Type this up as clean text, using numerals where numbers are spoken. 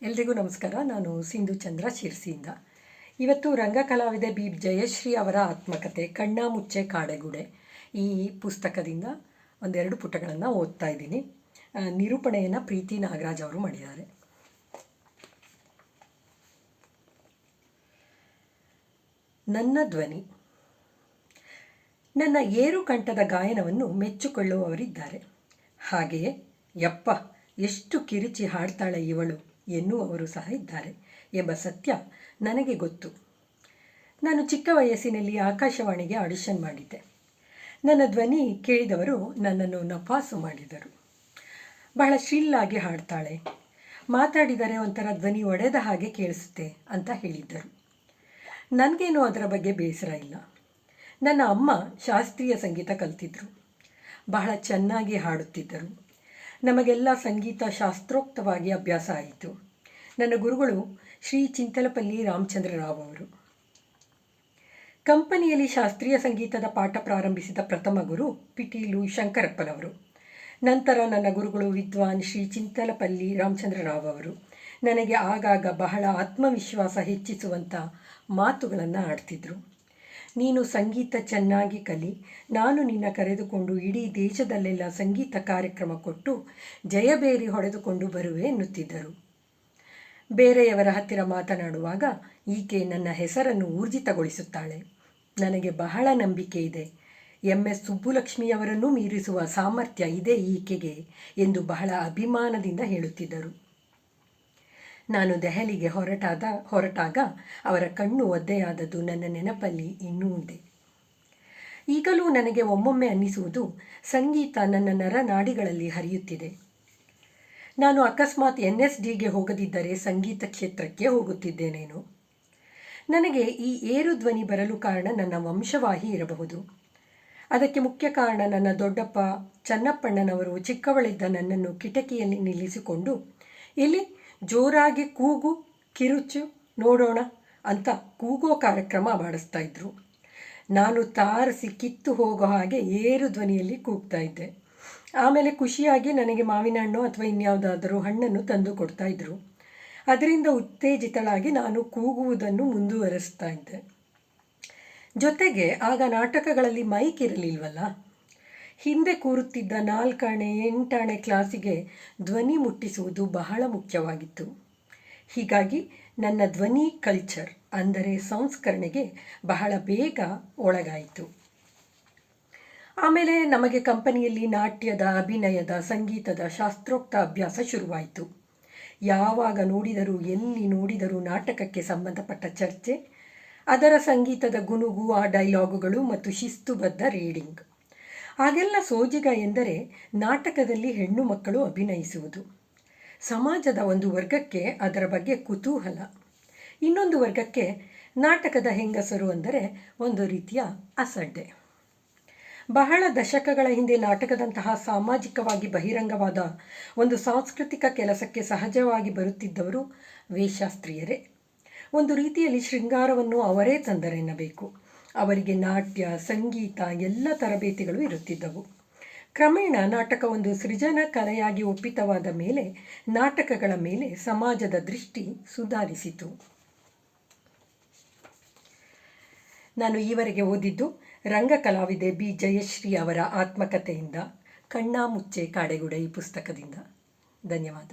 ಎಲ್ರಿಗೂ ನಮಸ್ಕಾರ. ನಾನು ಸಿಂಧು ಚಂದ್ರ ಶಿರ್ಸಿಯಿಂದ. ಇವತ್ತು ರಂಗಕಲಾವಿದೆ ಬಿ ಜಯಶ್ರೀ ಅವರ ಆತ್ಮಕಥೆ ಕಣ್ಣಾ ಮುಚ್ಚೆ ಕಾಡೆಗುಡೆ ಈ ಪುಸ್ತಕದಿಂದ ಒಂದೆರಡು ಪುಟಗಳನ್ನು ಓದ್ತಾ ಇದ್ದೀನಿ. ನಿರೂಪಣೆಯನ್ನು ಪ್ರೀತಿ ನಾಗರಾಜ್ ಅವರು ಮಾಡಿದ್ದಾರೆ. ನನ್ನ ಧ್ವನಿ. ನನ್ನ ಏರು ಕಂಠದ ಗಾಯನವನ್ನು ಮೆಚ್ಚಿಕೊಳ್ಳುವವರಿದ್ದಾರೆ. ಹಾಗೆಯೇ ಯಪ್ಪ ಎಷ್ಟು ಕಿರಿಚಿ ಹಾಡ್ತಾಳೆ ಇವಳು ಎನ್ನುವವರು ಸಹ ಇದ್ದಾರೆ ಎಂಬ ಸತ್ಯ ನನಗೆ ಗೊತ್ತು. ನಾನು ಚಿಕ್ಕ ವಯಸ್ಸಿನಲ್ಲಿ ಆಕಾಶವಾಣಿಗೆ ಆಡಿಷನ್ ಮಾಡಿದ್ದೆ. ನನ್ನ ಧ್ವನಿ ಕೇಳಿದವರು ನನ್ನನ್ನು ನಪಾಸು ಮಾಡಿದರು. ಬಹಳ ಶ್ರಿಲ್ಲಾಗಿ ಹಾಡ್ತಾಳೆ, ಮಾತಾಡಿದರೆ ಒಂಥರ ಧ್ವನಿ ಒಡೆದ ಹಾಗೆ ಕೇಳಿಸುತ್ತೆ ಅಂತ ಹೇಳಿದ್ದರು. ನನಗೇನು ಅದರ ಬಗ್ಗೆ ಬೇಸರ ಇಲ್ಲ. ನನ್ನ ಅಮ್ಮ ಶಾಸ್ತ್ರೀಯ ಸಂಗೀತ ಕಲಿತಿದ್ರು, ಬಹಳ ಚೆನ್ನಾಗಿ ಹಾಡುತ್ತಿದ್ದರು. ನಮಗೆಲ್ಲ ಸಂಗೀತ ಶಾಸ್ತ್ರೋಕ್ತವಾಗಿ ಅಭ್ಯಾಸ ಆಯಿತು. ನನ್ನ ಗುರುಗಳು ಶ್ರೀ ಚಿಂತಲಪಲ್ಲಿ ರಾಮಚಂದ್ರ ರಾವ್ ಅವರು. ಕಂಪನಿಯಲ್ಲಿ ಶಾಸ್ತ್ರೀಯ ಸಂಗೀತದ ಪಾಠ ಪ್ರಾರಂಭಿಸಿದ ಪ್ರಥಮ ಗುರು ಪಿಟೀಲು ಶಂಕರಪ್ಪನವರು. ನಂತರ ನನ್ನ ಗುರುಗಳು ವಿದ್ವಾನ್ ಶ್ರೀ ಚಿಂತಲಪಲ್ಲಿ ರಾಮಚಂದ್ರ ರಾವ್ ಅವರು ನನಗೆ ಆಗಾಗ ಬಹಳ ಆತ್ಮವಿಶ್ವಾಸ ಹೆಚ್ಚಿಸುವಂಥ ಮಾತುಗಳನ್ನು ಆಡ್ತಿದ್ರು. ನೀನು ಸಂಗೀತ ಚೆನ್ನಾಗಿ ಕಲಿ, ನಾನು ನಿನ್ನ ಕರೆದುಕೊಂಡು ಇಡೀ ದೇಶದಲ್ಲೆಲ್ಲ ಸಂಗೀತ ಕಾರ್ಯಕ್ರಮ ಕೊಟ್ಟು ಜಯಬೇರಿ ಹೊಡೆದುಕೊಂಡು ಬರುವೆ ಎನ್ನುತ್ತಿದ್ದರು. ಬೇರೆಯವರ ಹತ್ತಿರ ಮಾತನಾಡುವಾಗ ಈಕೆ ನನ್ನ ಹೆಸರನ್ನು ಊರ್ಜಿತಗೊಳಿಸುತ್ತಾಳೆ. ನನಗೆ ಬಹಳ ನಂಬಿಕೆ ಇದೆ. MS ಸುಬ್ಬುಲಕ್ಷ್ಮಿಯವರನ್ನೂ ಮೀರಿಸುವ ಸಾಮರ್ಥ್ಯ ಇದೆ ಈಕೆಗೆ ಎಂದು ಬಹಳ ಅಭಿಮಾನದಿಂದ ಹೇಳುತ್ತಿದ್ದರು. ನಾನು ದೆಹಲಿಗೆ ಹೊರಟಾಗ ಅವರ ಕಣ್ಣು ಒದ್ದೆಯಾದದ್ದು ನನ್ನ ನೆನಪಲ್ಲಿ ಇನ್ನೂ ಇದೆ. ಈಗಲೂ ನನಗೆ ಒಮ್ಮೊಮ್ಮೆ ಅನ್ನಿಸುವುದು ಸಂಗೀತ ನನ್ನ ನರನಾಡಿಗಳಲ್ಲಿ ಹರಿಯುತ್ತಿದೆ. ನಾನು ಅಕಸ್ಮಾತ್ NSDಗೆ ಹೋಗದಿದ್ದರೆ ಸಂಗೀತ ಕ್ಷೇತ್ರಕ್ಕೆ ಹೋಗುತ್ತಿದ್ದೇನೇನೋ. ನನಗೆ ಈ ಏರು ಧ್ವನಿ ಬರಲು ಕಾರಣ ನನ್ನ ವಂಶವಾಹಿ ಇರಬಹುದು. ಅದಕ್ಕೆ ಮುಖ್ಯ ಕಾರಣ ನನ್ನ ದೊಡ್ಡಪ್ಪ ಚನ್ನಪ್ಪಣ್ಣನವರು ಚಿಕ್ಕವಳಿದ್ದ ನನ್ನನ್ನು ಕಿಟಕಿಯಲ್ಲಿ ನಿಲ್ಲಿಸಿಕೊಂಡು, ಇಲ್ಲಿ ಜೋರಾಗಿ ಕೂಗು, ಕಿರುಚು ನೋಡೋಣ ಅಂತ ಕೂಗೋ ಕಾರ್ಯಕ್ರಮ ಮಾಡಿಸ್ತಾ ಇದ್ರು. ನಾನು ತಾರಸಿ ಕಿತ್ತು ಹೋಗೋ ಹಾಗೆ ಏರು ಧ್ವನಿಯಲ್ಲಿ ಕೂಗ್ತಾ ಇದ್ದೆ. ಆಮೇಲೆ ಖುಷಿಯಾಗಿ ನನಗೆ ಮಾವಿನ ಹಣ್ಣು ಅಥವಾ ಇನ್ಯಾವುದಾದರೂ ಹಣ್ಣನ್ನು ತಂದು ಕೊಡ್ತಾ ಇದ್ರು. ಅದರಿಂದ ಉತ್ತೇಜಿತಳಾಗಿ ನಾನು ಕೂಗುವುದನ್ನು ಮುಂದುವರಿಸ್ತಾ ಇದ್ದೆ. ಜೊತೆಗೆ ಆಗ ನಾಟಕಗಳಲ್ಲಿ ಮೈಕ್ ಇರಲಿಲ್ವಲ್ಲ. ಹಿಂದೆ ಕೂರುತ್ತಿದ್ದ 4 ಆಣೆ 8 ಆಣೆ ಕ್ಲಾಸಿಗೆ ಧ್ವನಿ ಮುಟ್ಟಿಸುವುದು ಬಹಳ ಮುಖ್ಯವಾಗಿತ್ತು. ಹೀಗಾಗಿ ನನ್ನ ಧ್ವನಿ ಕಲ್ಚರ್ ಅಂದರೆ ಸಂಸ್ಕರಣೆಗೆ ಬಹಳ ಬೇಗ ಒಳಗಾಯಿತು. ಆಮೇಲೆ ನಮಗೆ ಕಂಪನಿಯಲ್ಲಿ ನಾಟ್ಯದ, ಅಭಿನಯದ, ಸಂಗೀತದ ಶಾಸ್ತ್ರೋಕ್ತ ಅಭ್ಯಾಸ ಶುರುವಾಯಿತು. ಯಾವಾಗ ನೋಡಿದರೂ ಎಲ್ಲಿ ನೋಡಿದರೂ ನಾಟಕಕ್ಕೆ ಸಂಬಂಧಪಟ್ಟ ಚರ್ಚೆ, ಅದರ ಸಂಗೀತದ ಗುನುಗು, ಆ ಡೈಲಾಗುಗಳು ಮತ್ತು ಶಿಸ್ತುಬದ್ಧ ರೀಡಿಂಗ್. ಆಗೆಲ್ಲ ಸೋಜಿಗ ಎಂದರೆ ನಾಟಕದಲ್ಲಿ ಹೆಣ್ಣು ಮಕ್ಕಳು ಅಭಿನಯಿಸುವುದು. ಸಮಾಜದ ಒಂದು ವರ್ಗಕ್ಕೆ ಅದರ ಬಗ್ಗೆ ಕುತೂಹಲ, ಇನ್ನೊಂದು ವರ್ಗಕ್ಕೆ ನಾಟಕದ ಹೆಂಗಸರು ಅಂದರೆ ಒಂದು ರೀತಿಯ ಅಸಡ್ಡೆ. ಬಹಳ ದಶಕಗಳ ಹಿಂದೆ ನಾಟಕದಂತಹ ಸಾಮಾಜಿಕವಾಗಿ ಬಹಿರಂಗವಾದ ಒಂದು ಸಾಂಸ್ಕೃತಿಕ ಕೆಲಸಕ್ಕೆ ಸಹಜವಾಗಿ ಬರುತ್ತಿದ್ದವರು ವೇಷಾಸ್ತ್ರೀಯರೇ. ಒಂದು ರೀತಿಯಲ್ಲಿ ಶೃಂಗಾರವನ್ನು ಅವರೇ ತಂದರೆನ್ನಬೇಕು. ಅವರಿಗೆ ನಾಟ್ಯ, ಸಂಗೀತ ಎಲ್ಲ ತರಬೇತಿಗಳು ಇರುತ್ತಿದ್ದವು. ಕ್ರಮೇಣ ನಾಟಕ ಒಂದು ಸೃಜನ ಕಲೆಯಾಗಿ ಒಪ್ಪಿತವಾದ ಮೇಲೆ ನಾಟಕಗಳ ಮೇಲೆ ಸಮಾಜದ ದೃಷ್ಟಿ ಸುಧಾರಿಸಿತು. ನಾನು ಈವರೆಗೆ ಓದಿದ್ದು ರಂಗಕಲಾವಿದೆ ಬಿ ಜಯಶ್ರೀ ಅವರ ಆತ್ಮಕಥೆಯಿಂದ ಕಣ್ಣಾ ಮುಚ್ಚೆ ಕಾಡೆಗುಡೆ ಈ ಪುಸ್ತಕದಿಂದ. ಧನ್ಯವಾದ.